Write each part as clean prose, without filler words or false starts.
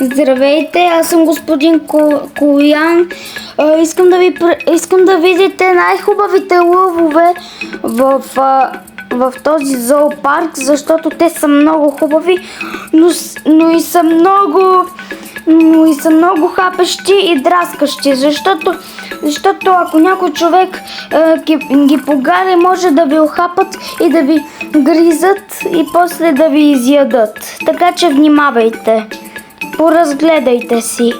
Здравейте, аз съм господин Коян. Искам да видите най-хубавите лъвове в този зоопарк, защото те са много хубави, но и са много хапещи и драскащи, защото ако някой човек ги погари, може да ви охапат и да ви гризат и после да ви изядат. Така че внимавайте. Поразгледайте си.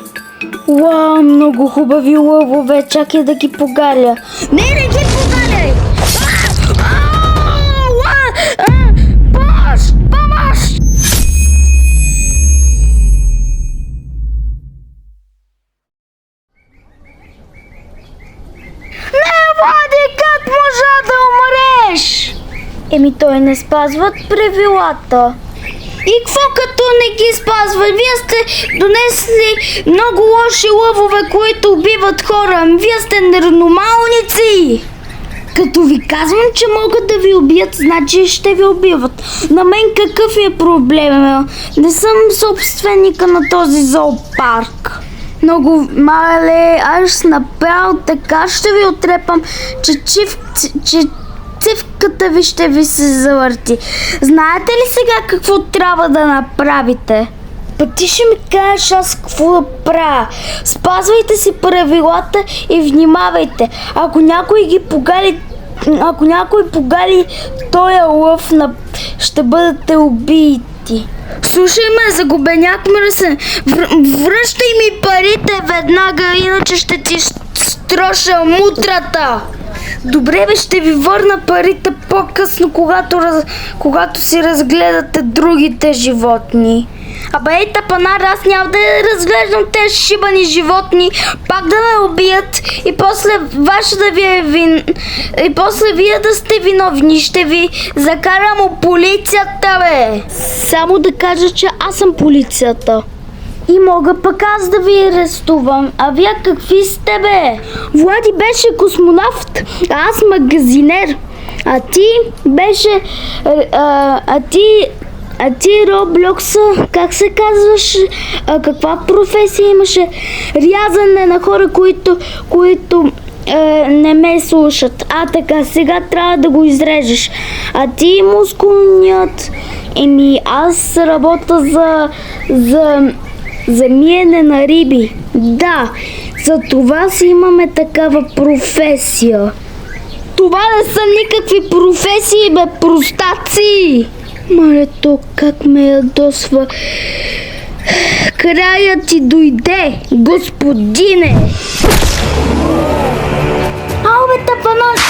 Уау, много хубави лъвове, чакай да ги погаля. Не ги погаляй! Помощ! Не, Влади, как можа да умреш? Той не спазват правилата. И какво като не ги спазват? Вие сте донесли много лоши лъвове, които убиват хора. Вие сте ненормалници. Като ви казвам, че могат да ви убият, значи ще ви убиват. На мен какъв е проблем? Не съм собственика на този зоопарк. Много мале, аз направо така ще ви отрепам, че цивката ви ще ви се завърти. Знаете ли сега какво трябва да направите? Ти ще ми кажеш аз какво да правя. Спазвайте си правилата и внимавайте. Ако някой погали този лъв, ще бъдете убити. Слушай ме, загубеняк мръсен. Връщай ми парите веднага, иначе ще ти строша мутрата. Добре бе, ще ви върна парите по-късно, когато си разгледате другите животни. Абе, ей тапанар, аз няма да разглеждам тези шибани животни, пак да ме убият и после после вие да сте виновни, ще ви закарам у полицията, бе. Само да кажа, че аз съм полицията. И мога пък аз да ви арестувам. А вие какви сте, бе? Влади беше космонавт, а аз магазинер. А ти беше... А ти Роблокса, как се казваш? Каква професия имаше? Рязане на хора, които не ме слушат. Така, сега трябва да го изрежеш. А ти мускулният... аз работя за миене на риби. Да, за това си имаме такава професия. Това не са никакви професии, бе, простаци! Малето, как ме ядосва. Краят ти дойде, господине! Ау, бе, тапанаш!